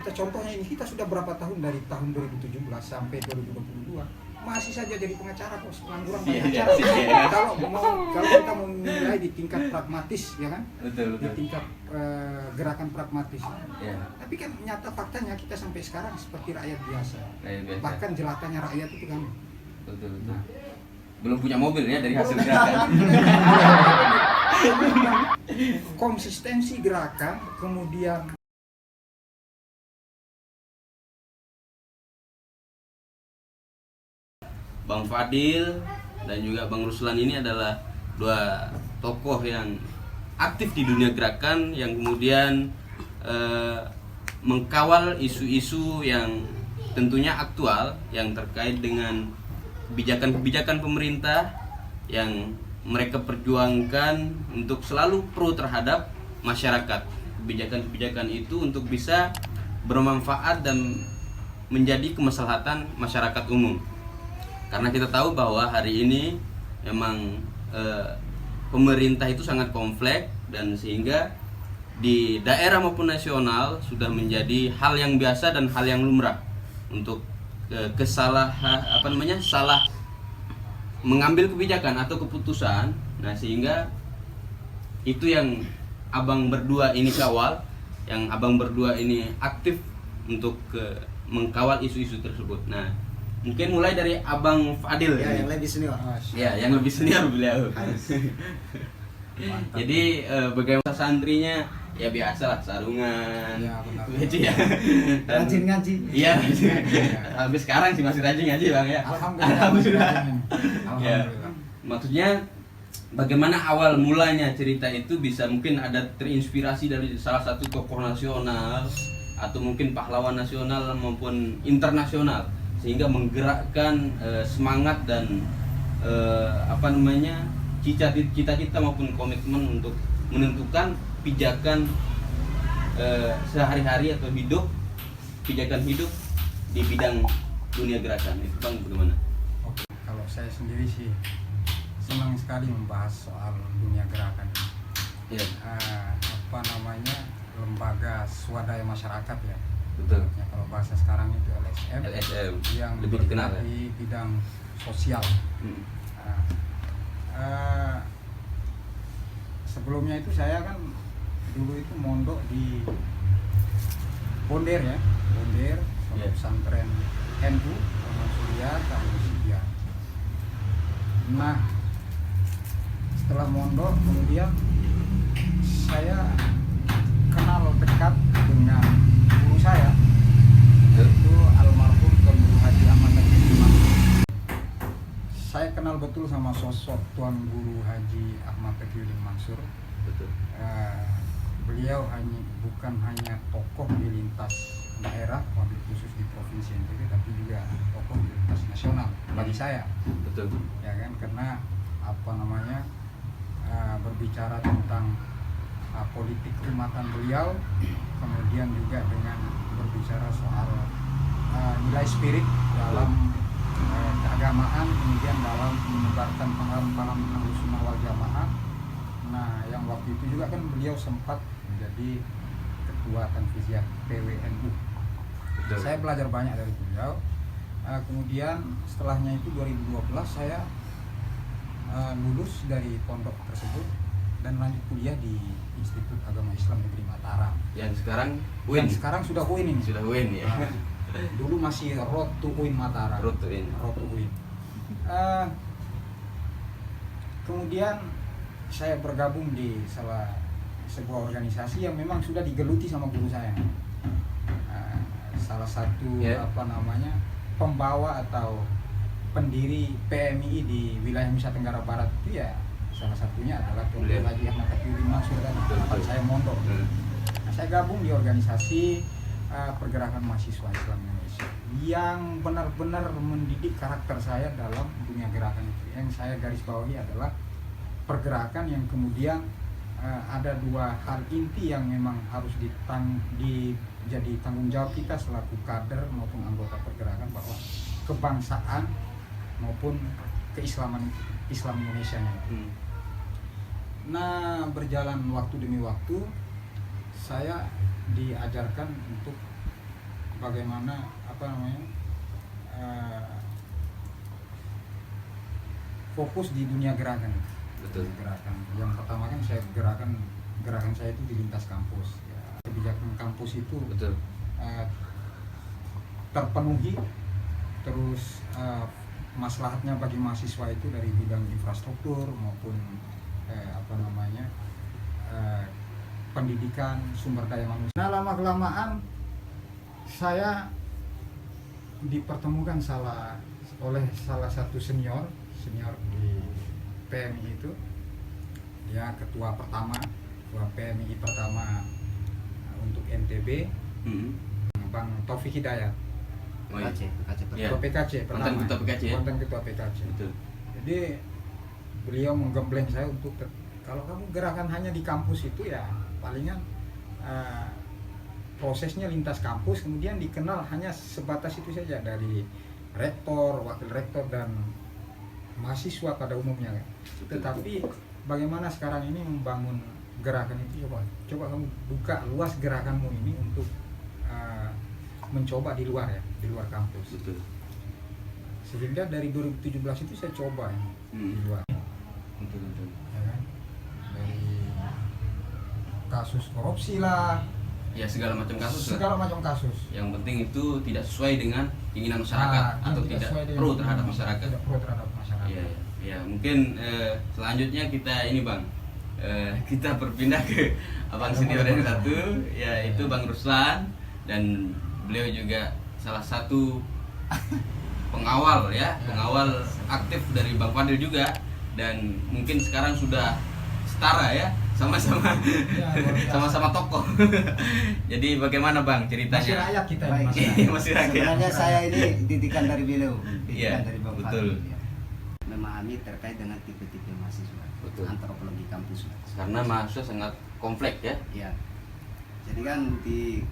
Kita contohnya ini, kita sudah berapa tahun, dari tahun 2017 sampai 2022 masih saja jadi pengacara, kok pengangguran pengacara. Kalau kita mau menilai di tingkat pragmatis, ya kan, Betul. di tingkat gerakan pragmatis, Ya. tapi kan nyata faktanya kita sampai sekarang seperti rakyat biasa. Rakyat biasa. Bahkan jelatanya rakyat itu kan Betul. Belum punya mobil ya dari hasil gerakan. konsistensi gerakan, kemudian Bang Fadil dan juga Bang Ruslan ini adalah dua tokoh yang aktif di dunia gerakan, yang kemudian mengkawal isu-isu yang tentunya aktual yang terkait dengan kebijakan-kebijakan pemerintah yang mereka perjuangkan untuk selalu pro terhadap masyarakat. Kebijakan-kebijakan itu untuk bisa bermanfaat dan menjadi kemaslahatan masyarakat umum. Karena kita tahu bahwa hari ini memang pemerintah itu sangat kompleks, dan sehingga di daerah maupun nasional sudah menjadi hal yang biasa dan hal yang lumrah untuk salah mengambil kebijakan atau keputusan. Nah, sehingga itu yang abang berdua ini kawal, yang abang berdua ini aktif untuk mengkawal isu-isu tersebut. Nah, mungkin mulai dari Abang Fadil ya, yang lebih senior. Ya, yang lebih senior beliau. Jadi bagaimana santrinya? Ya biasalah, sarungan. Ya, benar. Gitu ya. Rajin ngaji. Iya. Sampai sekarang sih masih rajin ngaji, Bang ya. Alhamdulillah. Ya. Maksudnya bagaimana awal mulanya cerita itu bisa mungkin ada terinspirasi dari salah satu tokoh nasional atau mungkin pahlawan nasional maupun internasional, sehingga menggerakkan semangat dan cita-cita maupun komitmen untuk menentukan pijakan sehari-hari atau pijakan hidup di bidang dunia gerakan itu, Bang, bagaimana? Oke, kalau saya sendiri sih senang sekali membahas soal dunia gerakan. Ya, Lembaga swadaya masyarakat, ya. betul. Ya, kalau bahasa sekarang itu LSM, yang lebih dikenal bergerak di bidang sosial. Sebelumnya itu saya kan dulu itu mondok di Bonder, ya, Bonder, Yeah. pesantren NU Surya Tamusia. Nah, setelah mondok kemudian saya kenal dekat dengan guru saya, yaitu almarhum Tuan Guru Haji Ahmad Taqiyuddin Mansur. Saya kenal betul sama sosok Tuan Guru Haji Ahmad Taqiyuddin Mansur. Betul. Beliau bukan hanya tokoh di lintas daerah, wabil khusus di provinsi NTB, tapi juga tokoh di lintas nasional bagi saya. Betul. Ya kan, karena berbicara tentang politik keumatan beliau, kemudian juga dengan berbicara soal nilai spirit dalam keagamaan, kemudian dalam menyebarkan paham-paham Ahlussunnah wal Jamaah. Nah, yang waktu itu juga kan beliau sempat menjadi ketua Tanfiziyah PWNU. Betul. Saya belajar banyak dari beliau. Kemudian setelahnya itu 2012 saya lulus dari pondok tersebut dan lanjut kuliah di Institut Agama Islam Negeri Mataram. Yang sekarang UIN. Dan sekarang sudah UIN ini. Sudah UIN, ya. Dulu masih Road to UIN Mataram. Road to UIN. Kemudian saya bergabung di sebuah organisasi yang memang sudah digeluti sama guru saya. Salah satu pembawa atau pendiri PMI di wilayah Nusa Tenggara Barat itu, ya salah satunya adalah Tuan Guru Haji Ahmad Taqiyuddin Mansur, kan, tempat saya mondok. Nah, saya gabung di organisasi Pergerakan Mahasiswa Islam Indonesia yang benar-benar mendidik karakter saya dalam dunia gerakan itu. Yang saya garis bawahi adalah pergerakan yang kemudian ada dua hal inti yang memang harus jadi tanggung jawab kita selaku kader maupun anggota pergerakan, bahwa kebangsaan maupun keislaman Islam Indonesia. Nah, berjalan waktu demi waktu saya diajarkan untuk bagaimana apa namanya fokus di dunia gerakan. Betul. Gerakan. Yang pertama kan saya gerakan saya itu di lintas kampus. Ya, kebijakan kampus itu Betul. terpenuhi, terus maslahatnya bagi mahasiswa itu dari bidang infrastruktur maupun pendidikan, sumber daya manusia. Nah, lama kelamaan saya dipertemukan oleh salah satu senior di PMI itu, ya ketua PMI pertama untuk NTB, Bang Taufik Hidayat. Oh, iya. Ketua PKC pertama. Mantan ketua PKC ya? Mantan ketua PKC. Betul. Jadi beliau menggembleng saya untuk kalau kamu gerakan hanya di kampus itu ya palingan prosesnya lintas kampus, kemudian dikenal hanya sebatas itu saja dari rektor, wakil rektor dan mahasiswa pada umumnya. Tetapi bagaimana sekarang ini membangun gerakan itu, coba kamu buka luas gerakanmu ini untuk mencoba di luar kampus. Betul. Sehingga dari 2017 itu saya coba di luar. Betul. Ya kan? Dari kasus korupsi lah, Ya segala macam kasus lah. segala macam kasus. Yang penting itu tidak sesuai dengan keinginan masyarakat atau tidak pro terhadap masyarakat. Tidak pro terhadap masyarakat. Ya mungkin selanjutnya kita ini Bang, kita berpindah ke abang senior yang satu, yaitu Bang Ruslan, dan beliau juga salah satu pengawal aktif dari Bang Fadil juga, dan mungkin sekarang sudah setara ya, sama-sama Ya, luar biasa. sama-sama tokoh. Jadi bagaimana Bang Masih ceritanya? rakyat kita Baik. ini, Masih rakyat. Sebenarnya saya ini didikan dari beliau, Iya, didikan dari Bang betul. Fadil, ya. Memahami terkait dengan tipe-tipe mahasiswa, Betul. antropologi kampus. Karena mahasiswa sangat kompleks ya. Ya. Jadi kan di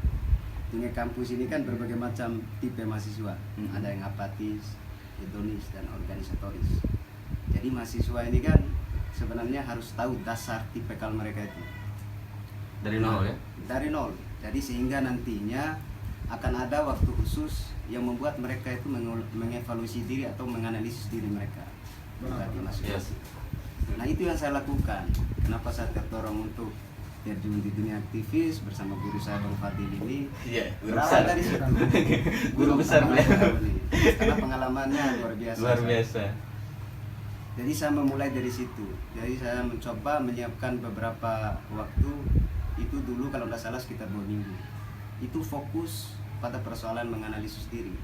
dunia kampus ini kan berbagai macam tipe mahasiswa. Ada yang apatis, hedonis, dan organisatoris. Jadi mahasiswa ini kan sebenarnya harus tahu dasar tipikal mereka itu. Dari nol ya. Dari nol. Jadi sehingga nantinya akan ada waktu khusus yang membuat mereka itu mengevaluasi diri atau menganalisis diri mereka. Berarti masing-masing. Nah itu yang saya lakukan. Kenapa saya terdorong untuk terjun di dunia aktivis bersama guru saya Bang Fadil ini? Iya, guru Berawal besar. dari situ. Guru besar beliau. Karena pengalamannya luar biasa. Luar biasa. Jadi saya memulai dari situ. Jadi saya mencoba menyiapkan beberapa waktu. Itu dulu kalau tidak salah sekitar 2 minggu. Itu fokus pada persoalan menganalisis diri.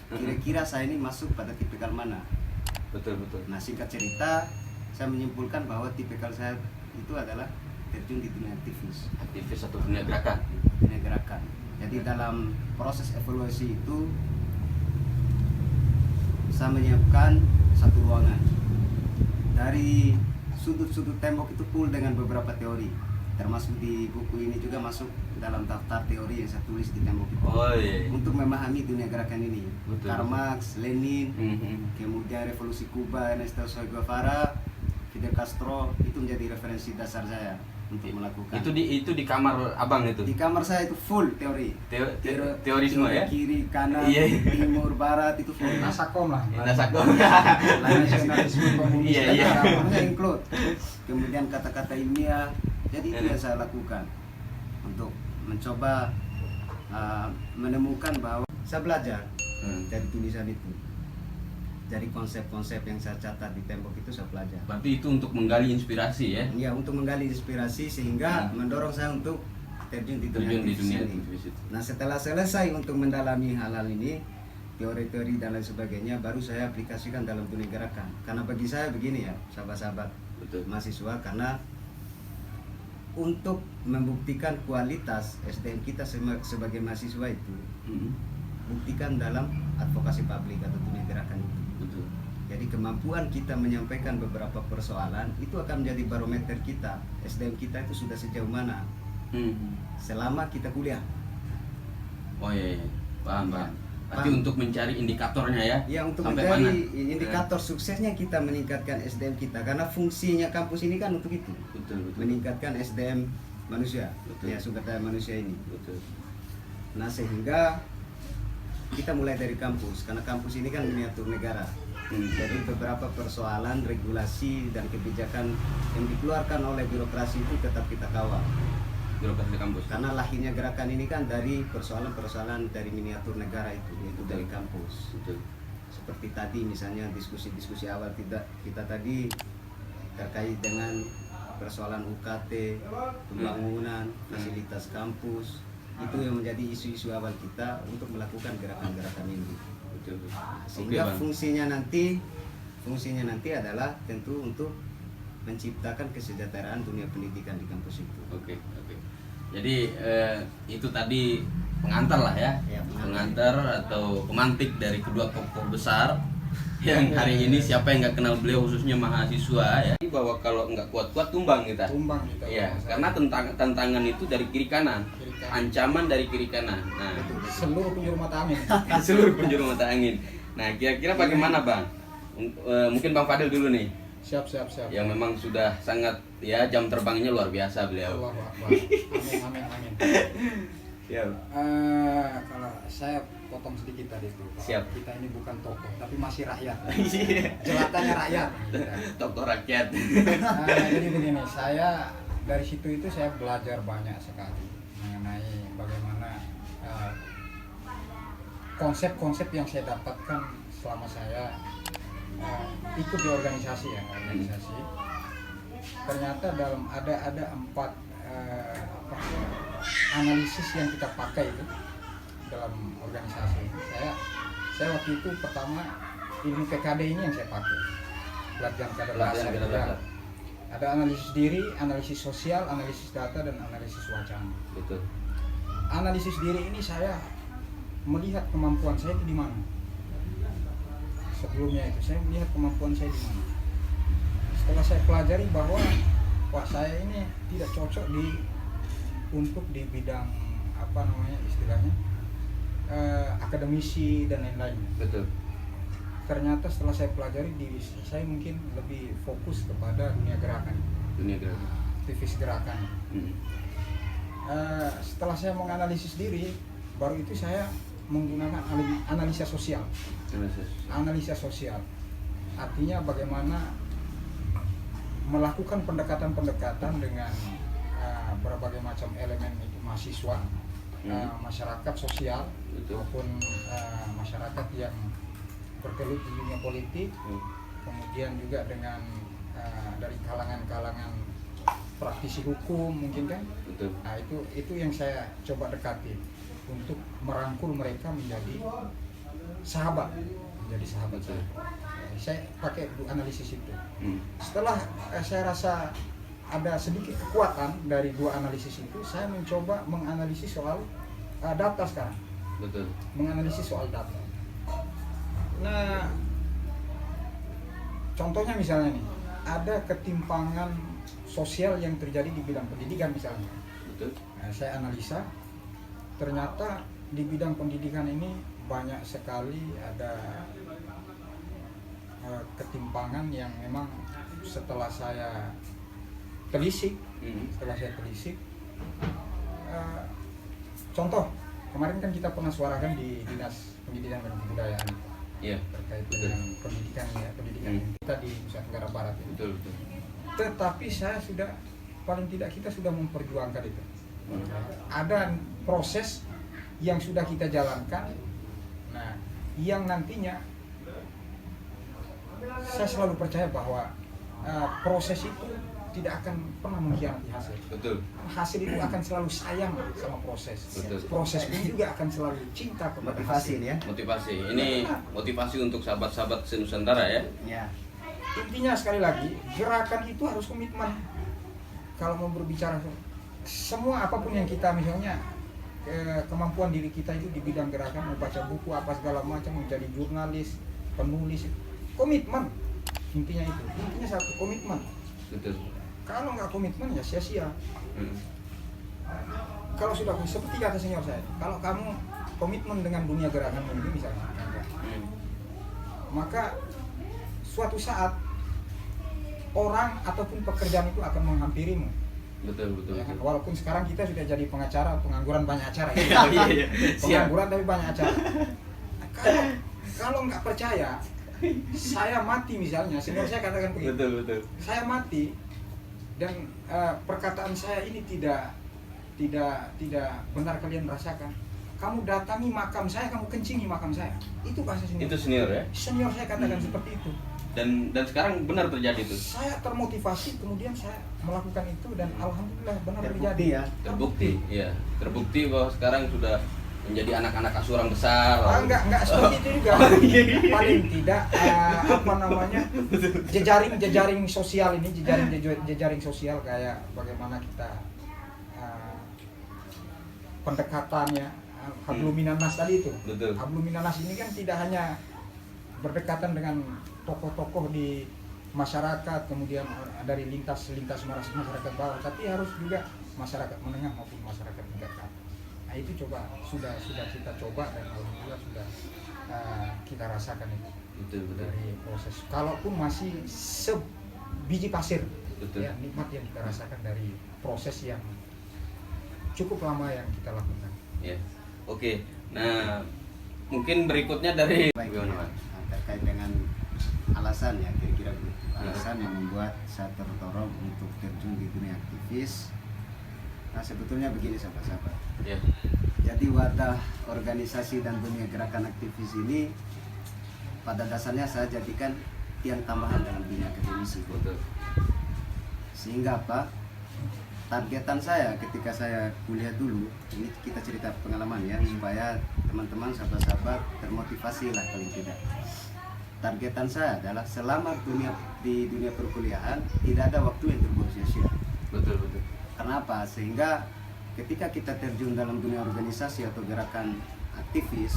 Kira-kira saya ini masuk pada tipikal mana? Betul. Nah singkat cerita, saya menyimpulkan bahwa tipikal saya itu adalah terjun di dunia aktivis. Aktivis atau dunia gerakan. Dunia gerakan. Jadi dalam proses evaluasi itu, saya menyiapkan satu ruangan. Dari sudut-sudut tembok itu full dengan beberapa teori, termasuk di buku ini juga masuk dalam daftar teori yang saya tulis di tembok itu. Oh iya. Untuk memahami dunia gerakan ini, Betul. Karl Marx, Lenin, Mhm. kemudian revolusi Kuba, Ernesto Che Guevara, Fidel Castro, itu menjadi referensi dasar saya untuk melakukan. Itu di kamar abang itu. Di kamar saya itu full teori. Teori semua ya. Kiri, kanan, Iya. timur, barat itu full. Nasakom lah. Nasakom. Nasionalisme komunis. Iya. Namanya include. Kemudian kata-kata ilmiah. Jadi itu yang saya lakukan untuk mencoba menemukan bahwa saya belajar dari tulisan itu. Dari konsep-konsep yang saya catat di tembok itu saya pelajari. Berarti itu untuk menggali inspirasi ya. Ya, untuk menggali inspirasi sehingga mendorong saya untuk terjun di dunia aktivis ini. aktivis itu. Nah, setelah selesai untuk mendalami hal-hal ini, teori-teori dan lain sebagainya, baru saya aplikasikan dalam dunia gerakan. Karena bagi saya begini ya, sahabat-sahabat Betul. mahasiswa, karena untuk membuktikan kualitas SDM kita sebagai mahasiswa itu, buktikan dalam advokasi publik atau dunia gerakan itu. Betul. Jadi kemampuan kita menyampaikan beberapa persoalan itu akan menjadi barometer kita, SDM kita itu sudah sejauh mana selama kita kuliah. Oh iya. Paham. Ya. Berarti Paham. untuk mencari indikatornya ya. Ya, untuk Sampai menjadi mana? indikator suksesnya kita meningkatkan SDM kita, karena fungsinya kampus ini kan untuk itu, Betul. meningkatkan SDM manusia, Betul. ya sumber daya manusia ini. Betul. Nah, sehingga kita mulai dari kampus, karena kampus ini kan miniatur negara. Jadi beberapa persoalan, regulasi dan kebijakan yang dikeluarkan oleh birokrasi itu tetap kita kawal. Birokrasi di kampus. Karena lahirnya gerakan ini kan dari persoalan-persoalan dari miniatur negara itu, yaitu dari kampus. Betul. Seperti tadi misalnya diskusi-diskusi awal kita tadi terkait dengan persoalan UKT, pembangunan, fasilitas kampus, itu yang menjadi isu-isu awal kita untuk melakukan gerakan-gerakan ini. Betul. Sehingga Bang. fungsinya nanti adalah tentu untuk menciptakan kesejahteraan dunia pendidikan di kampus itu. Oke. Jadi itu tadi pengantar lah ya, Ya, pengantar atau pemantik dari kedua tokoh besar yang hari ini siapa yang nggak kenal beliau khususnya mahasiswa ya. Bahwa kalau nggak kuat-kuat tumbang kita. Tumbang kita. Iya, karena tantangan itu dari kiri kanan, ancaman dari kiri kanan. Nah, Seluruh penjuru mata angin. seluruh penjuru mata angin. Nah, kira-kira bagaimana Bang? Mungkin Bang Fadil dulu nih. Siap. Yang memang sudah sangat ya jam terbangnya luar biasa beliau. Allahu Akbar. Amin. Ya. Kalau saya potong sedikit tadi itu, Siap. kita ini bukan tokoh, tapi masih rakyat. Iya. Jelatannya rakyat. Tokoh rakyat. Jadi begini, saya dari situ itu saya belajar banyak sekali mengenai bagaimana konsep-konsep yang saya dapatkan selama saya ikut di organisasi. Ternyata dalam ada 4 analisis yang kita pakai itu dalam organisasi. Saya waktu itu pertama ilmu PKD ini yang saya pakai, pelatihan kadar dasar. Ya. Ada analisis diri, analisis sosial, analisis data, dan analisis wacana. Betul. Analisis diri ini saya melihat kemampuan saya itu di mana. Sebelumnya itu saya melihat kemampuan saya di mana. Setelah saya pelajari bahwa saya ini tidak cocok untuk di bidang istilahnya akademisi dan lain-lain. Betul. Ternyata setelah saya pelajari diri saya mungkin lebih fokus kepada dunia gerakan, aktivis gerakan. Setelah saya menganalisis diri, baru itu saya menggunakan analisa sosial. Analisa sosial artinya bagaimana melakukan pendekatan-pendekatan dengan berbagai macam elemen itu, mahasiswa, masyarakat sosial, maupun masyarakat yang bergelut di dunia politik, kemudian juga dengan dari kalangan-kalangan praktisi hukum mungkin kan. Betul. Nah itu yang saya coba dekati untuk merangkul mereka menjadi sahabat saya. Saya pakai analisis itu. Setelah saya rasa ada sedikit kekuatan dari 2 analisis itu, saya mencoba menganalisis soal data sekarang. Betul. Menganalisis soal data. Nah, contohnya misalnya nih, ada ketimpangan sosial yang terjadi di bidang pendidikan misalnya. Betul. Nah, saya analisa, ternyata di bidang pendidikan ini banyak sekali ada ketimpangan yang memang setelah saya telisik, contoh kemarin kan kita pernah suarakan di Dinas Pendidikan dan Kebudayaan terkait dengan pendidikan kita di Nusa Tenggara Barat ini. Betul. Tetapi saya sudah paling tidak kita sudah memperjuangkan itu. Ada proses yang sudah kita jalankan. Nah, yang nantinya saya selalu percaya bahwa proses itu tidak akan pernah mengkhianati hasil. Betul. Hasil itu akan selalu sayang sama proses. Betul. Proses pun juga akan selalu cinta kepada hasil. Ya. Motivasi. Ini motivasi untuk sahabat-sahabat senusantara ya. Ya. Intinya sekali lagi, gerakan itu harus komitmen. Kalau mau berbicara semua apapun yang kita misalnya kemampuan diri kita itu di bidang gerakan, membaca buku apa segala macam, menjadi jurnalis, penulis, komitmen. Intinya itu. Intinya satu, komitmen. Betul. Kalau nggak komitmen ya sia-sia. Kalau sudah, seperti kata senior saya, kalau kamu komitmen dengan dunia gerakan ini misalnya, maka suatu saat orang ataupun pekerjaan itu akan menghampirimu. Betul. Ya kan? Walaupun sekarang kita sudah jadi pengacara, pengangguran banyak acara. Iya. Pengangguran tapi banyak acara. Kalau nggak percaya, saya mati misalnya, senior saya katakan begitu. Betul. Saya mati dan perkataan saya ini tidak benar kalian rasakan. Kamu datangi makam saya, kamu kencingi makam saya. Itu bahasa senior. Itu senior ya. Senior saya katakan seperti itu. Dan sekarang benar terjadi itu. Saya termotivasi, kemudian saya melakukan itu dan alhamdulillah benar Terbukti terjadi. ya. Terbukti, ya. Terbukti bahwa sekarang sudah menjadi anak-anak asuran besar. Enggak seperti itu juga. Paling tidak jejaring sosial ini, jejaring sosial kayak bagaimana kita pendekatannya habluminanas tadi itu. Betul. Habluminanas ini kan tidak hanya berdekatan dengan tokoh-tokoh di masyarakat, kemudian dari lintas masyarakat bawah, tapi harus juga masyarakat menengah maupun masyarakat tingkat ke atas. Nah itu sudah kita coba dan alhamdulillah sudah kita rasakan itu. Betul. Dari proses. Kalaupun masih sebiji pasir, Betul. ya nikmat yang kita rasakan dari proses yang cukup lama yang kita lakukan. Ya. Oke. Nah, mungkin berikutnya dari Baik, gimana, Pak? terkait dengan alasan ya, kira-kira begitu. Alasan yang membuat saya terdorong untuk terjun di dunia aktivis. Nah sebetulnya begini sahabat-sahabat. Ya. Jadi wadah organisasi dan dunia gerakan aktivis ini pada dasarnya saya jadikan tiang tambahan dalam dunia akademisi. Betul. Sehingga apa? Targetan saya ketika saya kuliah dulu, ini kita cerita pengalaman ya, supaya teman-teman sahabat-sahabat termotivasi lah paling tidak. Targetan saya adalah selama di dunia perkuliahan tidak ada waktu yang terbuang sia-sia. Betul. Kenapa? Sehingga ketika kita terjun dalam dunia organisasi atau gerakan aktivis,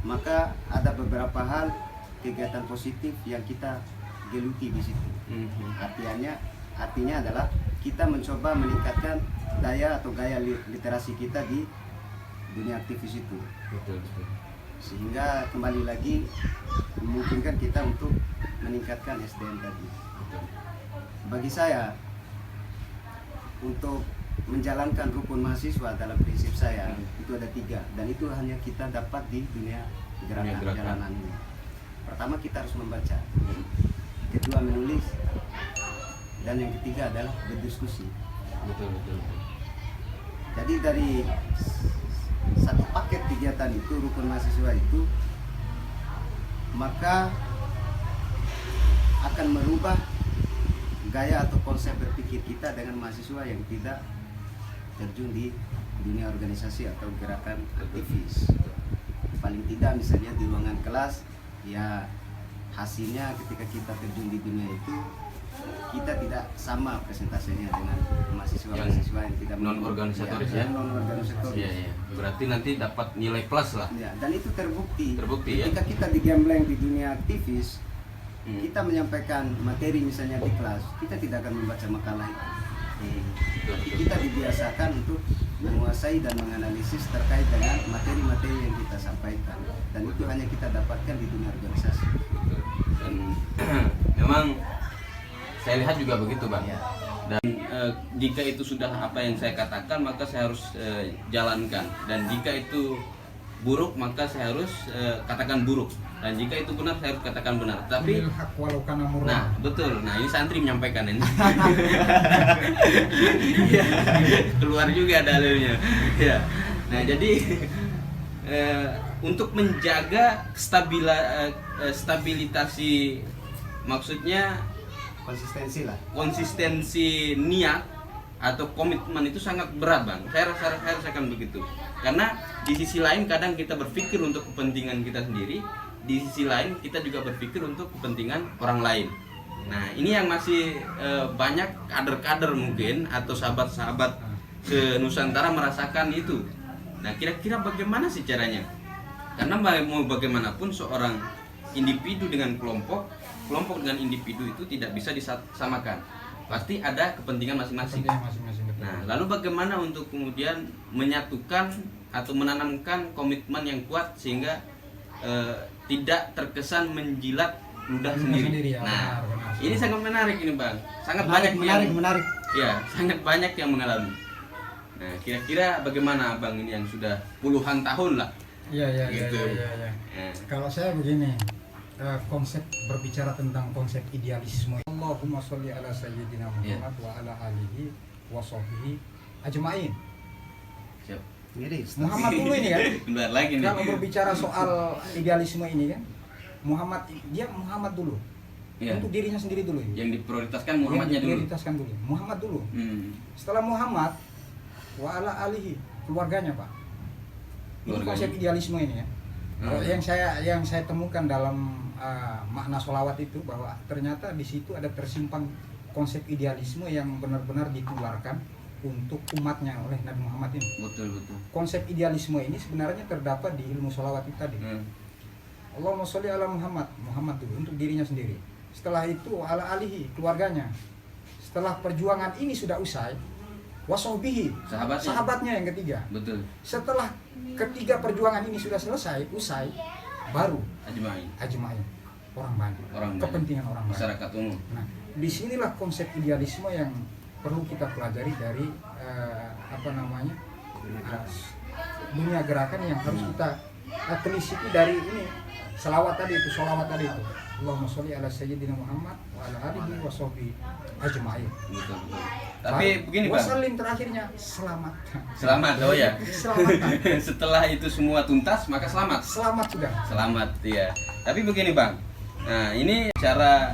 maka ada beberapa hal kegiatan positif yang kita geluti di situ. Artinya adalah kita mencoba meningkatkan daya atau gaya literasi kita di dunia aktivis itu. Betul. Sehingga kembali lagi memungkinkan kita untuk meningkatkan SDM tadi. Betul. Bagi saya, untuk menjalankan rukun mahasiswa dalam prinsip saya itu ada 3, dan itu hanya kita dapat di dunia gerakan jalanan ini. Pertama, kita harus membaca, kedua menulis, dan yang ketiga adalah berdiskusi. Betul. Jadi dari satu paket kegiatan itu, rukun mahasiswa itu, maka akan merubah gaya atau konsep berpikir kita dengan mahasiswa yang tidak terjun di dunia organisasi atau gerakan aktivis. Paling tidak misalnya di ruangan kelas, ya hasilnya ketika kita terjun di dunia itu, kita tidak sama presentasinya dengan mahasiswa-mahasiswa yang tidak non-organisatoris ya. Non-organisatoris. Iya. Berarti nanti dapat nilai plus lah. Ya, dan itu terbukti. Ya. Ketika kita digembleng di dunia aktivis, kita menyampaikan materi misalnya di kelas, kita tidak akan membaca makalah itu. Tapi kita dibiasakan untuk menguasai dan menganalisis terkait dengan materi-materi yang kita sampaikan, dan itu hanya kita dapatkan di dunia organisasi. Dan memang saya lihat juga begitu, Bang. Ya. Dan jika itu sudah apa yang saya katakan, maka saya harus jalankan. Dan jika itu buruk, maka saya harus katakan buruk. Dan jika itu benar, saya harus katakan benar. Tapi nah, betul. Nah, ini santri menyampaikan ini. Ya, keluar juga dalilnya. Ya. Nah, jadi untuk menjaga stabilitasi, maksudnya konsistensi niat atau komitmen itu sangat berat, Bang. Saya rasakan begitu. Karena di sisi lain kadang kita berpikir untuk kepentingan kita sendiri, di sisi lain kita juga berpikir untuk kepentingan orang lain. Nah, ini yang masih banyak kader-kader mungkin atau sahabat-sahabat se-Nusantara merasakan itu. Nah, kira-kira bagaimana sih caranya? Karena mau bagaimanapun seorang individu dengan kelompok dengan individu itu tidak bisa disamakan. Pasti ada kepentingan masing-masing. Nah, lalu bagaimana untuk kemudian menyatukan atau menanamkan komitmen yang kuat sehingga tidak terkesan menjilat ludah sendiri. Ya, nah, benar. ini sangat menarik ini, Bang. Sangat Menarik. Ya, sangat banyak yang mengalami. Nah, kira-kira bagaimana Bang ini yang sudah puluhan tahun lah Iya, Gitu. iya. Ya. Kalau saya begini, konsep berbicara tentang konsep idealisme. Allahumma sholli ala sayyidina Muhammad wa ala alihi wa sahbihi ajmain. Siap. Ngeri, Ustaz. Muhammad dulu ini kan. Bentar lagi nih. Kalau berbicara soal idealisme ini kan, Muhammad dulu. Iya. Untuk dirinya sendiri dulu. Yang diprioritaskan Muhammadnya dulu. Prioritaskan dulu. Muhammad dulu. Setelah Muhammad wa ala alihi, keluarganya, Pak. Ini Keluarganya. konsep idealisme ini ya. Kalau yang saya temukan dalam makna sholawat itu, bahwa ternyata di situ ada tersimpan konsep idealisme yang benar-benar ditularkan untuk umatnya oleh Nabi Muhammad ini. Betul. Konsep idealisme ini sebenarnya terdapat di ilmu sholawat itu tadi. Allahumma sholli ala Muhammad dulu untuk dirinya sendiri. Setelah itu ala alihi, keluarganya. Setelah perjuangan ini sudah usai, wasohbihi, sahabatnya yang ketiga. Betul. Setelah ketiga perjuangan ini sudah selesai, usai, baru ajmain, orang banyak, kepentingan orang banyak, masyarakat umum. Nah, disinilah konsep idealisme yang perlu kita pelajari dari dunia gerakan yang harus kita telisiki dari ini sholawat tadi itu. Allahumma sholli ala sayyidina Muhammad wa ala alihi wa sahbihi ajmain. Betul. Tapi begini, Bang. Wasallim terakhirnya selamat. Selamat, oh ya. Selamat. Setelah itu semua tuntas, maka selamat. Selamat sudah. Selamat, ya. Tapi begini, Bang. Nah, ini cara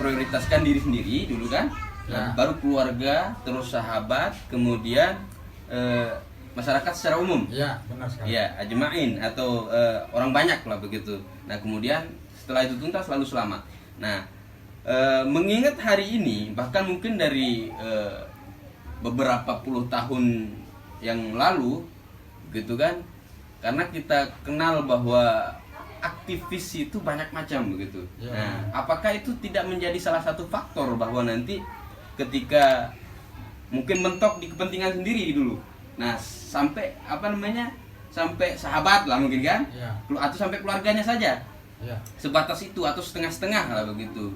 prioritaskan diri sendiri dulu kan. Nah, baru keluarga, terus sahabat, kemudian masyarakat secara umum. Iya, benar sekali. Ya, ajmain atau orang banyak lah begitu. Nah, kemudian setelah itu tuntas lalu selamat. Nah, mengingat hari ini, bahkan mungkin dari beberapa puluh tahun yang lalu, gitu kan, karena kita kenal bahwa aktivis itu banyak macam begitu. Ya. Nah, apakah itu tidak menjadi salah satu faktor bahwa nanti ketika mungkin mentok di kepentingan sendiri dulu, nah sampai sampai sahabat lah mungkin kan, Ya. atau sampai keluarganya saja, Ya. sebatas itu atau setengah-setengah lah begitu.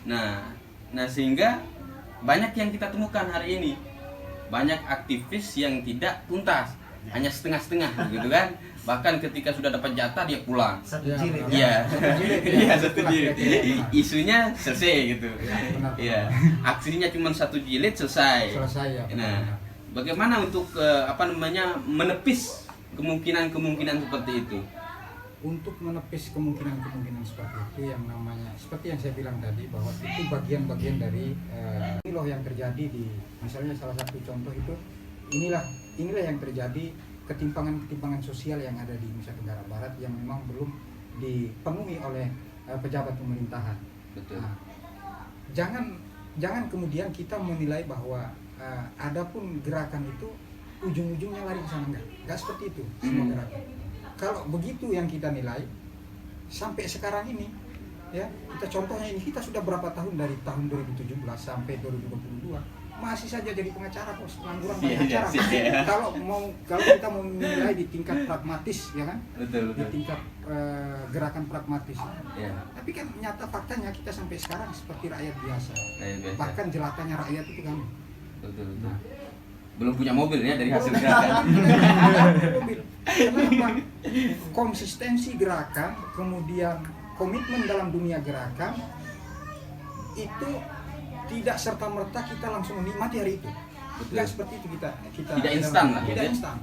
Nah sehingga banyak yang kita temukan hari ini, banyak aktivis yang tidak tuntas, hanya setengah-setengah gitu kan. Bahkan ketika sudah dapat jatah dia pulang. Satu Ya, jilid benar. Iya. Iya, satu Itulah jilid. kira-kira. Isunya selesai gitu. Benar. Iya. Aksinya cuma satu jilid selesai. Selesai ya. Nah, bagaimana untuk menepis kemungkinan seperti itu? Untuk menepis kemungkinan seperti itu, yang namanya seperti yang saya bilang tadi, bahwa itu bagian-bagian dari ini loh yang terjadi di, misalnya salah satu contoh itu, inilah yang terjadi ketimpangan sosial yang ada di Nusa Tenggara Barat yang memang belum dipenuhi oleh pejabat pemerintahan. Betul. Nah, jangan kemudian kita menilai bahwa adapun gerakan itu ujung-ujungnya lari ke sana, enggak seperti itu semua gerakan. Kalau begitu yang kita nilai sampai sekarang ini, ya kita contohnya ini, kita sudah berapa tahun, dari tahun 2017 sampai 2022 masih saja jadi pengacara, kok pengangguran pengacara. Kalau kita mau menilai di tingkat pragmatis, ya kan, Betul. di tingkat gerakan pragmatis. Ya. Tapi kan nyata faktanya kita sampai sekarang seperti rakyat biasa. Biasa. Bahkan jelatanya rakyat itu kami. Betul. Nah, Belum punya mobil ya dari hasil gerakan. Kenapa? Konsistensi gerakan, kemudian komitmen dalam dunia gerakan itu tidak serta-merta kita langsung menikmati hari itu. Tidak seperti itu kita Tidak instan lah, tidak ya? instan.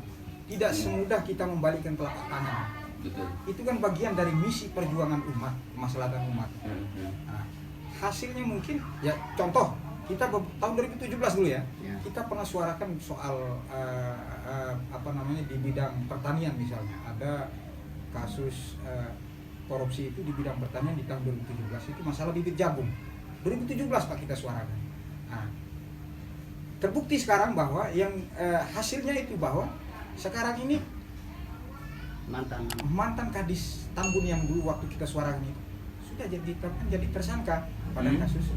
Tidak semudah kita membalikkan telapak tangan. Betul. Itu kan bagian dari misi perjuangan umat, kemaslahatan umat. Nah, hasilnya mungkin ya, contoh kita tahun 2017 dulu ya, kita pernah suarakan soal di bidang pertanian misalnya, ada kasus korupsi itu di bidang pertanian di tahun 2017 itu, masalah bibit jagung 2017 Pak kita suarakan. Nah, terbukti sekarang bahwa yang hasilnya itu bahwa sekarang ini mantan kadis Tambun yang dulu waktu kita suarakan itu sudah jadi tersangka pada kasus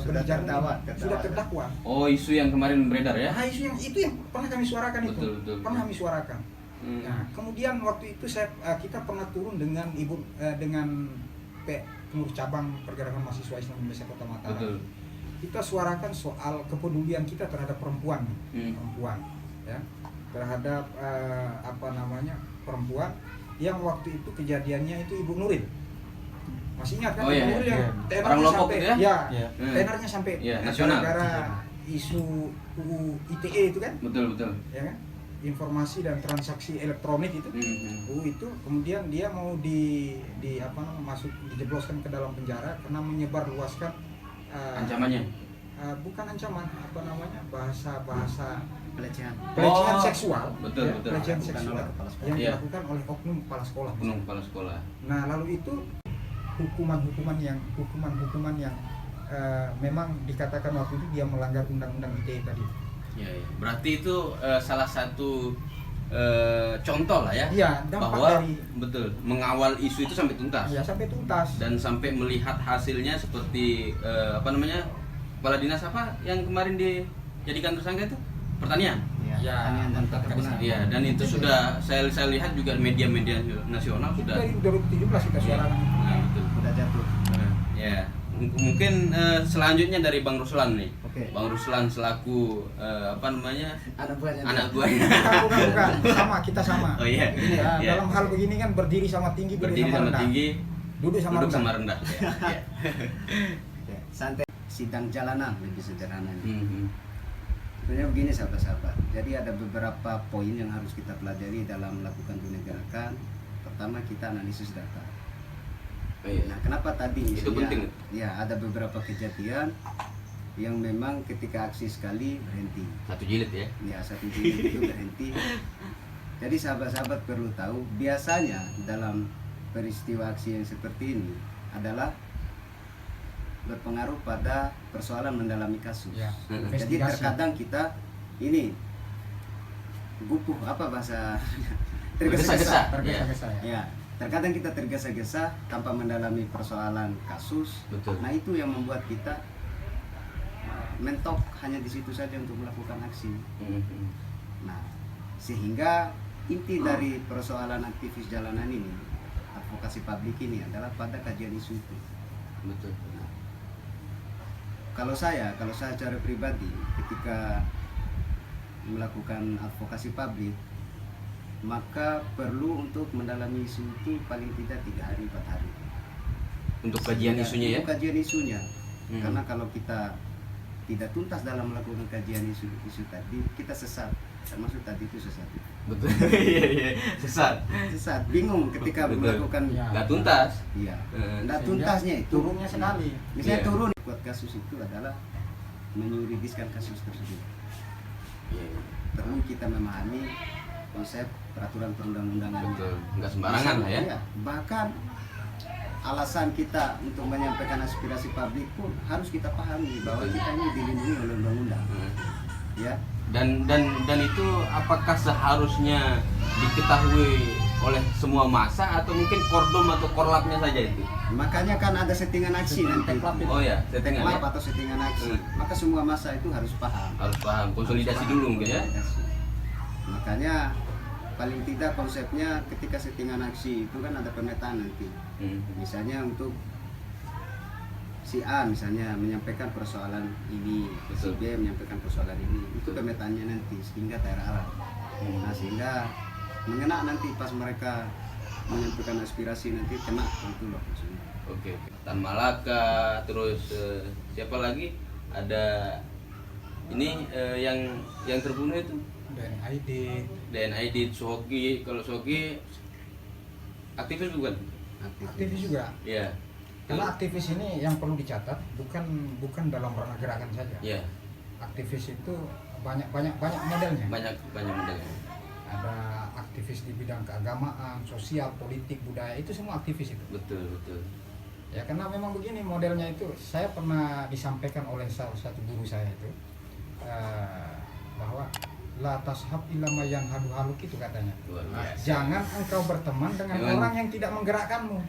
sudah terdakwa. Oh, isu yang kemarin beredar ya? Nah, isu yang pernah kami suarakan itu. Betul. Pernah kami suarakan. Nah, kemudian waktu itu kita pernah turun dengan pengurus cabang Pergerakan Mahasiswa Islam Indonesia Kota Mataram. Betul. Kita suarakan soal kepedulian kita terhadap perempuan, ya, terhadap perempuan yang waktu itu kejadiannya itu Ibu Nuril. Masih ingat kan? Oh, iya, Ibu Nuril yang iya. tenornya Orang Lombok sampai, itu ya? ya, Iya. tenornya sampai Iya, nasional. gara-gara isu UU ITE itu kan, Betul betul. ya kan? Informasi dan transaksi elektronik itu. UU itu kemudian dia mau di apa namanya, masuk dijebloskan ke dalam penjara karena menyebarluaskan Ancamannya. bukan ancaman, apa namanya, bahasa pelecehan. pelecehan Oh, seksual, betul, ya, betul. pelecehan Bukan seksual oleh kepala sekolah. yang Iya. dilakukan oleh oknum kepala sekolah. Oknum kepala sekolah. Nah, lalu itu hukuman-hukuman yang memang dikatakan waktu itu dia melanggar undang-undang ITE tadi. Ya, ya. Berarti itu salah satu contoh lah ya. Iya, dampak bahwa dari betul mengawal isu itu sampai tuntas ya sampai tuntas. dan sampai melihat hasilnya seperti apa namanya, kepala dinas apa yang kemarin dijadikan tersangka itu pertanian. Ya, pertanian dan perkebunan. Iya, dan itu sudah saya lihat juga media-media nasional sudah. Dari 2017 kita suarakan. Nah, betul. Udah jatuh. Ya, mungkin selanjutnya dari Bang Ruslan nih. Oke. Bang Ruslan selaku apa namanya, Anak buahnya. anak buahnya. Bukan, sama, kita sama. Oh iya. Ini ya, Iya. dalam hal begini kan berdiri sama tinggi, Berdiri sama sama rendah. tinggi, Duduk sama duduk rendah. sama rendah. Ya, ya. Oke, santai sidang jalanan lebih sederhananya. Mhm. Sebenarnya begini sahabat-sahabat. Jadi ada beberapa poin yang harus kita pelajari dalam melakukan penegakan. Pertama, kita analisis data. Oh, iya. Nah, kenapa tadi Itu misalnya, penting. ya ada beberapa kejadian yang memang ketika aksi sekali berhenti. Satu jilid ya. Ya, satu jilid itu berhenti. Jadi sahabat-sahabat perlu tahu, biasanya dalam peristiwa aksi yang seperti ini adalah berpengaruh pada persoalan mendalami kasus. Ya, Jadi investigasi. terkadang kita ini gupuh, apa bahasa Tergesa-gesa. Tergesa-gesa ya. Ya, terkadang kita tergesa-gesa tanpa mendalami persoalan kasus. Betul. Nah, itu yang membuat kita mentok hanya di situ saja untuk melakukan aksi. Mhm. Nah, sehingga inti dari persoalan aktivis jalanan ini, advokasi publik ini adalah pada kajian isu itu. Betul. Nah, kalau saya secara pribadi ketika melakukan advokasi publik, maka perlu untuk mendalami isu itu paling tidak 3 hari 4 hari. Untuk kajian isunya ya. Untuk kajian isunya. Hmm. Karena kalau kita tidak tuntas dalam melakukan kajian isu tadi, kita sesat. Termasuk tadi itu sesat. Betul. Iya iya. Sesat. Sesat, bingung ketika Betul. melakukan. Ya. Nggak tuntas. Iya. Nggak Sehingga tuntasnya itu. turunnya sekali. Misalnya Iya. turun buat kasus itu adalah menyuridiskan kasus tersebut. Iya. Perlu kita memahami konsep peraturan perundang-undangan. Betul. Nggak sembarangan lah ya. Iya. Bahkan alasan kita untuk menyampaikan aspirasi publik pun harus kita pahami bahwa Betul. kita ini dilindungi oleh undang-undang. Hmm. Ya. Dan itu apakah seharusnya diketahui oleh semua massa atau mungkin kordom atau korlapnya saja itu? Makanya kan ada settingan aksi nanti. Oh ya, settingan ya. Teklap atau settingan aksi. Hmm. Maka semua massa itu harus paham. Harus paham konsolidasi Harus dulu paham, mungkin ya. konsolidasi. Makanya paling tidak konsepnya ketika settingan aksi itu kan ada pemetaan nanti. Misalnya untuk si A misalnya menyampaikan persoalan ini, si Betul. B menyampaikan persoalan ini, itu pemetaannya nanti sehingga terarah. Nah, sehingga mengena nanti pas mereka menyampaikan aspirasi nanti kena itu loh maksudnya. Oke. Tan Malaka, terus siapa lagi? Ada ini yang terbunuh itu Dan ID DNID Sohoki. Kalau Sohoki aktivis bukan? aktivis juga. Iya. Karena aktivis ini yang perlu dicatat bukan dalam ranah gerakan saja. Iya. Aktivis itu banyak modelnya. Banyak modelnya. Ada aktivis di bidang keagamaan, sosial, politik, budaya, itu semua aktivis itu. Betul. Ya karena memang begini modelnya itu. Saya pernah disampaikan oleh salah satu guru saya itu bahwa la tashab ilama yang halu-haluk itu katanya. Luar biasa. Jangan engkau berteman dengan Jangan. orang yang tidak menggerakkanmu.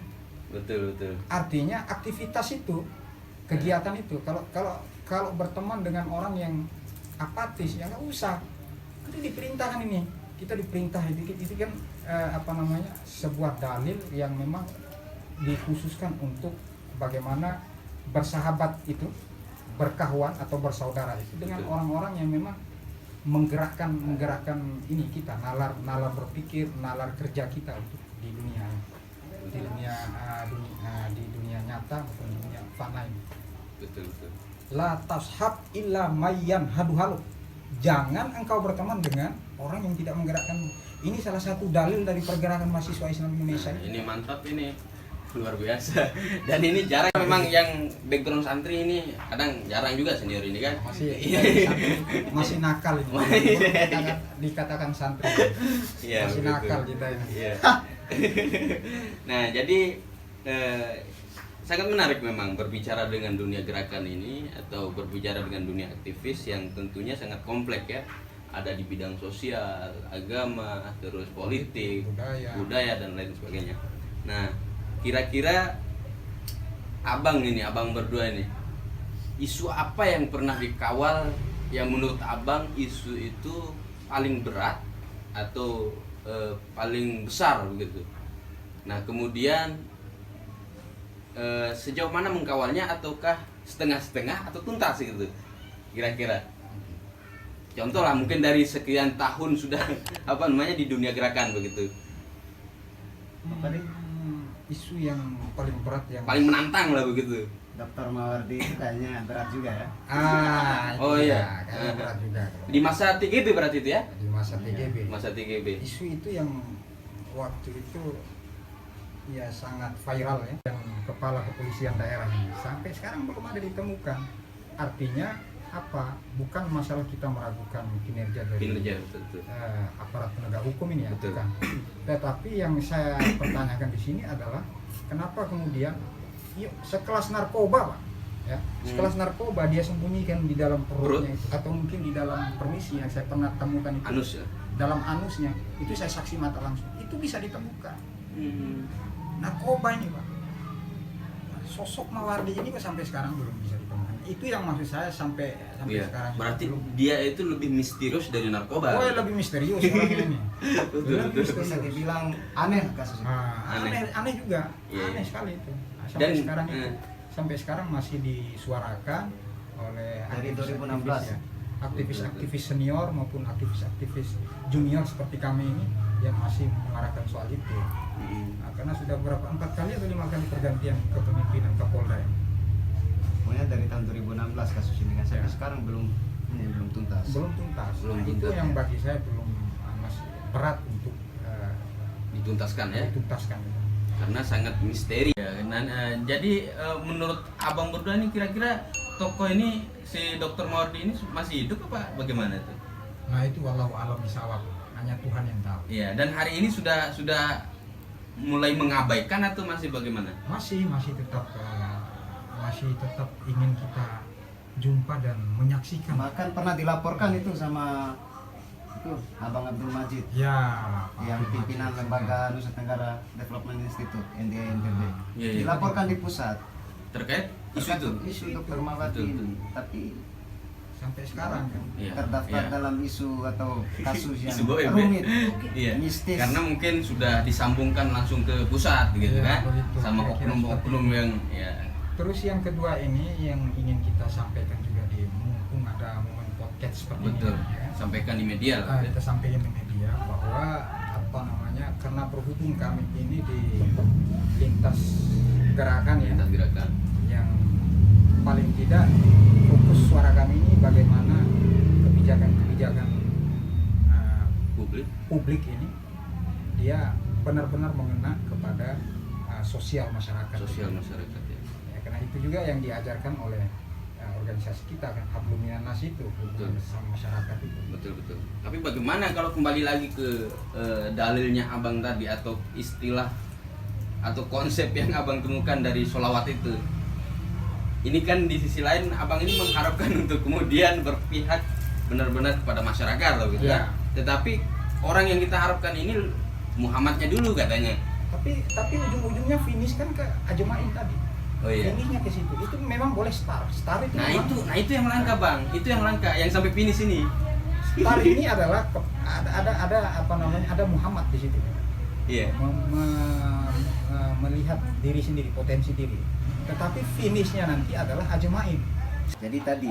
Betul. Artinya aktivitas itu, kegiatan itu, kalau berteman dengan orang yang apatis, ya nggak usah. Itu diperintahkan ini, kita diperintah itu kan sebuah dalil yang memang dikhususkan untuk bagaimana bersahabat itu, berkawan atau bersaudara itu dengan Betul. orang-orang yang memang menggerakkan ini kita nalar berpikir, nalar kerja kita untuk di dunia nyata maupun dunia fana ini. Betul. La tashab illa mayyan haduhalu. Jangan engkau berteman dengan orang yang tidak menggerakkanmu. Ini salah satu dalil dari pergerakan mahasiswa Islam Indonesia. Nah, ini mantap, ini luar biasa. Dan ini jarang memang yang background santri ini, kadang jarang juga senior ini kan. Masih nakal ini. Dikatakan santri. Iya, masih begitu. nakal kita ini. Iya. Nah, jadi sangat menarik memang berbicara dengan dunia gerakan ini atau berbicara dengan dunia aktivis yang tentunya sangat kompleks ya. Ada di bidang sosial, agama, terus politik, budaya dan lain sebagainya. Nah, kira-kira abang berdua ini, isu apa yang pernah dikawal yang menurut abang isu itu paling berat atau paling besar begitu? Nah, kemudian sejauh mana mengkawalnya, ataukah setengah-setengah atau tuntas gitu kira-kira? Contoh lah, mungkin dari sekian tahun sudah di dunia gerakan begitu. Isu yang paling berat yang Paling menantang lah begitu. Dr. Mawardi itu kayaknya berat juga ya. Oh itu iya. ya, kayaknya berat juga. Di masa TGB berarti itu ya? Di masa TGB. Masa TGB. Isu itu yang waktu itu ya sangat viral ya, yang kepala kepolisian daerah ini sampai sekarang belum ada ditemukan. Artinya apa? Bukan masalah kita meragukan kinerja dari aparat penegak hukum ini ya, betul. bukan. Tetapi yang saya pertanyakan di sini adalah kenapa kemudian sekelas narkoba, Pak, ya, sekelas narkoba dia sembunyikan di dalam perutnya itu, atau mungkin di dalam permisi yang saya pernah temukan itu, anus ya? dalam anusnya itu saya saksi mata langsung, itu bisa ditemukan. Narkoba ini, Pak. Sosok Mawardi ini sampai sekarang belum bisa ditemukan. Itu yang maksud saya sampai Iya. sekarang. Berarti belum. dia itu lebih misterius dari narkoba. Oh, lebih misterius orang ini. Betul. Bisa dibilang aneh kasus itu. Aneh juga. Iya. Aneh sekali itu. Nah, sampai sekarang masih disuarakan oleh Dari aktivis-aktivis 2016. ya. Aktivis-aktivis senior maupun aktivis-aktivis junior seperti kami ini yang masih menyuarakan soal itu. Nah, karena sudah 4 kali atau 5 kali pergantian kepemimpinan Kapolda ya. Pokoknya dari tahun 2016 kasus ini kan sampai Ya. sekarang belum tuntas. Belum tuntas. Belum Nah, itu tuntas, yang ya. bagi saya belum masih berat untuk Dituntaskan ya. dituntaskan. Karena sangat misteri ya. Jadi menurut abang berdua ini kira-kira tokoh ini si Dr. Mawardi ini masih hidup apa bagaimana tuh? Nah, itu wallahu alam bisawab. Hanya Tuhan yang tahu. Iya, dan hari ini sudah mulai mengabaikan atau masih bagaimana? Masih tetap ingin kita jumpa dan menyaksikan. Bahkan pernah dilaporkan itu sama itu Abang Abdul Majid Ya, yang pimpinan lembaga Nusa Tenggara Development Institute NDNTB. Iya. Dilaporkan di pusat Terkait isu itu? isu Dr. Mawardi Betul. ini, tapi sampai sekarang kan. Iya. terdaftar Iya. dalam isu atau kasus yang Isu goib, ya? rumit, Iya. mistis. Karena mungkin sudah disambungkan langsung ke pusat gitu Ya, kan, begitu. sama Kira-kira oknum-oknum seperti yang ya. Terus yang kedua ini yang ingin kita sampaikan juga di mumpung ada momen podcast seperti Betul. ini ya. Sampaikan di media lah. Kita sampaikan di media bahwa karena berhubung kami ini di lintas gerakan ya, Lintas gerakan. yang paling tidak fokus suara kami ini bagaimana kebijakan publik ini dia benar-benar mengena kepada sosial masyarakat. Sosial masyarakat ya. Ya, karena itu juga yang diajarkan oleh organisasi kita kan, Hablum Minan Nas itu, hubungan sama masyarakat itu. Betul. Tapi bagaimana kalau kembali lagi ke dalilnya abang tadi atau istilah atau konsep yang abang temukan dari sholawat itu? Ini kan di sisi lain abang ini mengharapkan untuk kemudian berpihak benar-benar kepada masyarakat loh gitu Ya. kan. Tetapi orang yang kita harapkan ini Muhammadnya dulu katanya. Tapi ujung-ujungnya finish kan ke Ajmain tadi. Oh iya. Finishnya ke situ. Itu memang boleh start itu. Nah memang- itu yang langka bang. Itu yang langka yang sampai finish ini. Start ini adalah ada Muhammad di situ. Iya. Melihat diri sendiri, potensi diri. Tetapi finishnya nanti adalah Ajmain. Jadi tadi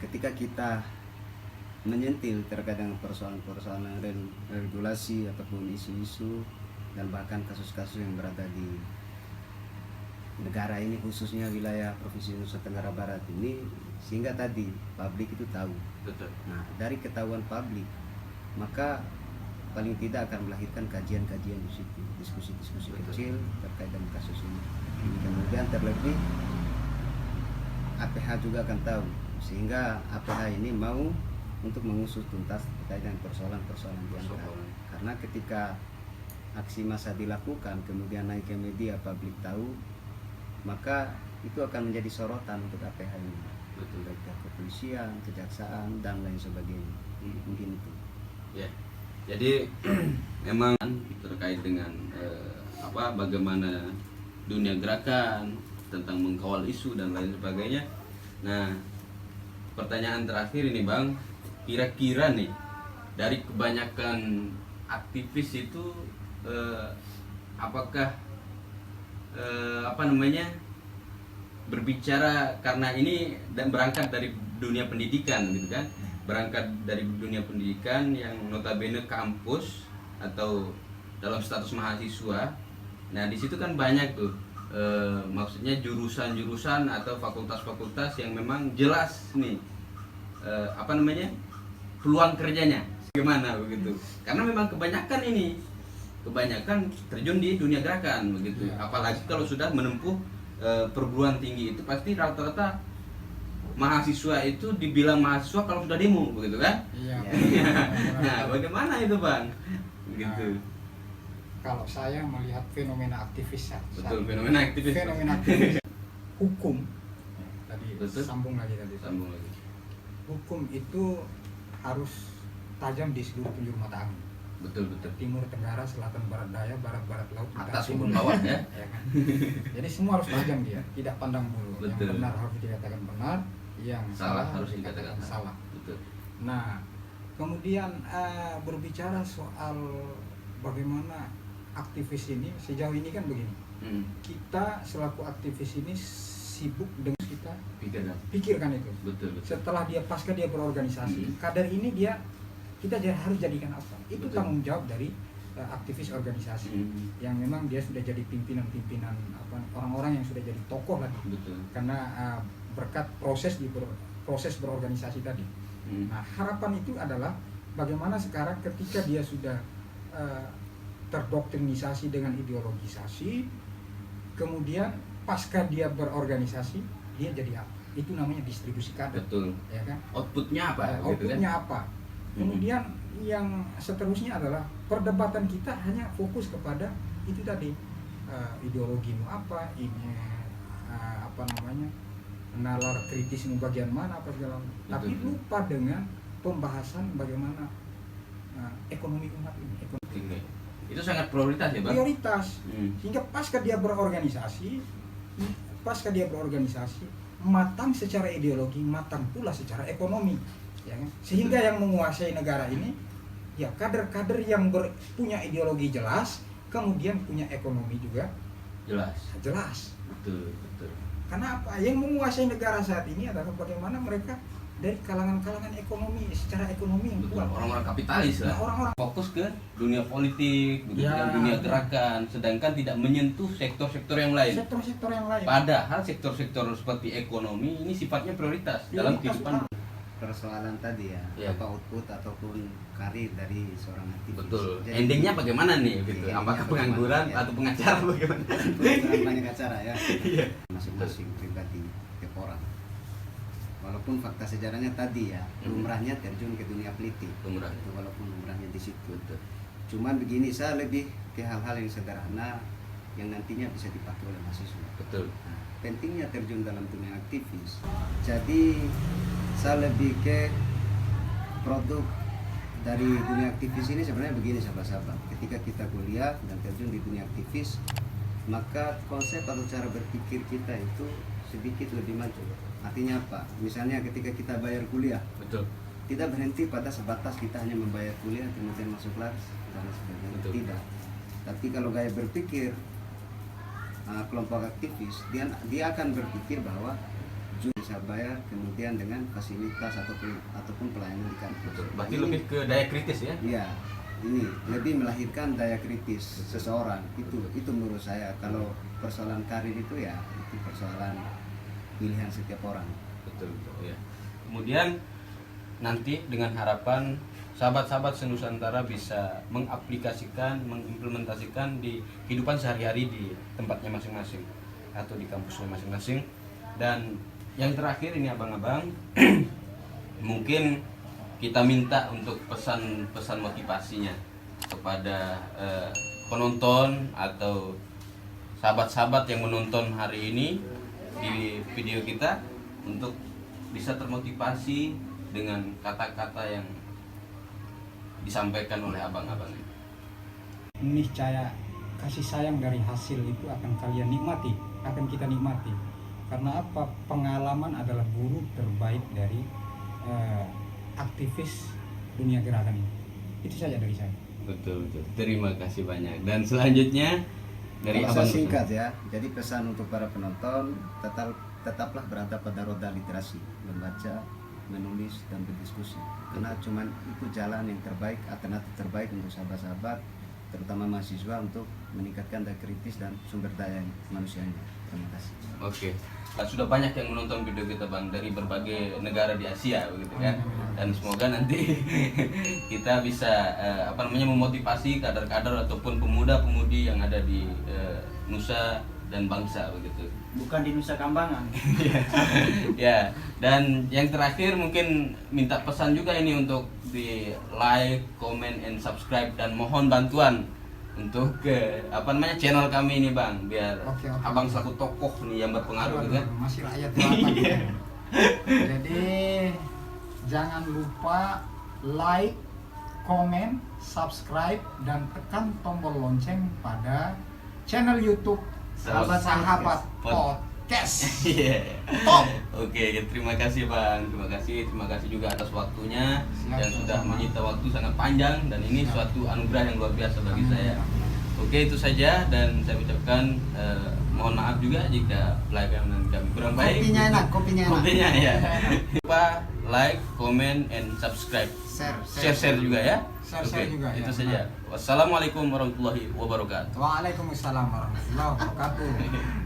ketika kita menyentil terkait dengan persoalan-persoalan regulasi ataupun isu-isu dan bahkan kasus-kasus yang berada di negara ini, khususnya wilayah Provinsi Nusa Tenggara Barat ini, sehingga tadi publik itu tahu. Betul. Nah, dari ketahuan publik, maka paling tidak akan melahirkan kajian-kajian di situ, diskusi-diskusi Betul. kecil terkait dengan kasus ini. Kemudian terlebih APH juga akan tahu, sehingga APH ini mau untuk mengusut tuntas terkait dengan persoalan-persoalan diangkat. Persoalan. Karena ketika aksi massa dilakukan kemudian naik ke media, publik tahu, maka itu akan menjadi sorotan untuk APH ini. Betul. Baik pihak kepolisian, kejaksaan dan lain sebagainya. Mungkin itu. Ya, jadi memang terkait dengan bagaimana dunia gerakan tentang mengkawal isu dan lain sebagainya. Nah, pertanyaan terakhir ini Bang, kira-kira nih dari kebanyakan aktivis itu apakah berbicara karena ini dan berangkat dari dunia pendidikan gitu kan, berangkat dari dunia pendidikan yang notabene kampus atau dalam status mahasiswa. Nah di situ kan banyak tuh maksudnya jurusan-jurusan atau fakultas-fakultas yang memang jelas nih peluang kerjanya gimana begitu, karena memang kebanyakan terjun di dunia gerakan begitu. Apalagi kalau sudah menempuh perguruan tinggi, itu pasti rata-rata mahasiswa itu dibilang mahasiswa kalau sudah demo begitu kan. Iya. Nah bagaimana itu Bang begitu? Kalau saya melihat fenomena aktivis saat Betul, ini. fenomena aktivis. Fenomena aktivis. Hukum tadi Betul. sambung lagi. Sambung lagi. Hukum itu harus tajam di seluruh penjuru mata angin. Betul. Timur, tenggara, selatan, barat, daya, barat, laut, utara, Atas timur, maupun bawah ya. ya kan? Jadi semua harus tajam dia, tidak pandang bulu. Yang Betul. benar harus dikatakan benar, yang Salah harus dikatakan salah. Betul. Nah, kemudian berbicara soal bagaimana aktivis ini, sejauh ini kan begini, kita selaku aktivis ini sibuk dengan kita pikirkan itu. Betul. Setelah dia pasca dia berorganisasi, kader ini kita harus jadikan apa? Itu Betul. tanggung jawab dari aktivis organisasi yang memang dia sudah jadi pimpinan orang-orang yang sudah jadi tokoh lagi. Betul. Karena berkat proses berorganisasi tadi. Nah, harapan itu adalah bagaimana sekarang ketika dia sudah terdoktrinisasi dengan ideologisasi, kemudian pasca dia berorganisasi, dia jadi apa? Itu namanya distribusi kader. Betul. Ya kan? Outputnya apa? Outputnya apa? Kemudian yang seterusnya adalah perdebatan kita hanya fokus kepada itu tadi, ideologimu apa, ini nalar kritismu bagian mana, apa segala macam. Tapi lupa dengan pembahasan bagaimana ekonomi umat ini. Itu sangat prioritas ya Bang? Prioritas. Sehingga pasca dia berorganisasi matang secara ideologi, matang pula secara ekonomi, ya kan? Sehingga yang menguasai negara ini ya kader-kader yang punya ideologi jelas, kemudian punya ekonomi juga jelas. Betul. Karena apa? Yang menguasai negara saat ini adalah bagaimana mereka dari kalangan-kalangan ekonomi, secara ekonomi yang kuat. Orang-orang kapitalis lah. Nah, orang-orang Fokus ke dunia politik, dunia gerakan, sedangkan tidak menyentuh sektor-sektor yang lain. sektor-sektor yang lain. Padahal sektor-sektor seperti ekonomi ini sifatnya prioritas dalam kehidupan. Persoalan tadi ya, apa output ataupun karir dari seorang aktivis. Betul. Jadi, Endingnya bagaimana nih gitu? Apakah pengangguran atau pengacara bagaimana? banyak acara ya. Iya. Masing-masing pribadi tiap orang. Walaupun fakta sejarahnya tadi ya, lumrahnya terjun ke dunia politik. Itu walaupun lumrahnya di situ. Betul. Cuman begini, saya lebih ke hal-hal yang sederhana yang nantinya bisa dipakai oleh mahasiswa. Betul. Nah, pentingnya terjun dalam dunia aktivis. Jadi saya lebih ke produk dari dunia aktivis ini sebenarnya begini sahabat-sahabat. Ketika kita kuliah dan terjun di dunia aktivis, maka konsep atau cara berpikir kita itu sedikit lebih maju. Artinya apa? Misalnya ketika kita bayar kuliah, Betul. tidak berhenti pada sebatas kita hanya membayar kuliah kemudian masuk kelas dan sebagainya. Betul. Tidak. Tapi kalau gaya berpikir kelompok aktivis, dia akan berpikir bahwa bisa bayar, kemudian dengan fasilitas ataupun pelayanan di kampus. Berarti Ini- lebih ke daya kritis ya? Iya, ini lebih melahirkan daya kritis seseorang. Itu menurut saya. Kalau persoalan karir itu ya itu persoalan pilihan setiap orang. Betul, betul ya. Kemudian nanti dengan harapan sahabat-sahabat senusantara bisa mengaplikasikan, mengimplementasikan di kehidupan sehari-hari di tempatnya masing-masing atau di kampusnya masing-masing. Dan yang terakhir ini abang-abang, mungkin kita minta untuk pesan-pesan motivasinya kepada penonton atau sahabat-sahabat yang menonton hari ini di video kita untuk bisa termotivasi dengan kata-kata yang disampaikan oleh abang-abang ini. Niscaya kasih sayang dari hasil itu akan kalian nikmati, akan kita nikmati. Karena apa? Pengalaman adalah guru terbaik dari aktivis dunia gerakan ini. Itu saja dari saya. Betul, betul. Terima kasih banyak. Dan selanjutnya dari Kalau abang saya singkat ya, jadi pesan untuk para penonton tetaplah berada pada roda literasi, membaca, menulis dan berdiskusi. Karena cuman itu jalan yang terbaik, alternatif terbaik untuk sahabat-sahabat, terutama mahasiswa untuk meningkatkan daya kritis dan sumber daya manusianya. Terima kasih. Oke. Sudah banyak yang menonton video kita Bang dari berbagai negara di Asia begitu kan. Dan semoga nanti kita bisa memotivasi kader-kader ataupun pemuda-pemudi yang ada di Nusa dan bangsa begitu. Bukan di Nusa Kambangan. Ya, dan yang terakhir mungkin minta pesan juga ini untuk di like, comment, and subscribe dan mohon bantuan untuk channel kami ini Bang, biar Oke. abang selaku tokoh nih yang berpengaruh gitu kan. Masih rakyat jelata gitu. Jadi jangan lupa like, komen, subscribe dan tekan tombol lonceng pada channel YouTube Sahabat Podcast. Iya. Top. Oke, terima kasih Bang. Terima kasih juga atas waktunya Siap, yang sudah sama-sama. menyita waktu sangat panjang dan ini Siap. suatu anugerah yang luar biasa bagi Amin. saya. Oke, itu saja dan saya ucapkan mohon maaf juga jika pelayanan kami kurang baik. Kopinya enak, kopinya enak. Kopinya ya. Jangan lupa like, comment, and subscribe. Share juga ya. Share juga, itu ya. saja. Wassalamualaikum warahmatullahi wabarakatuh. Waalaikumsalam warahmatullahi wabarakatuh.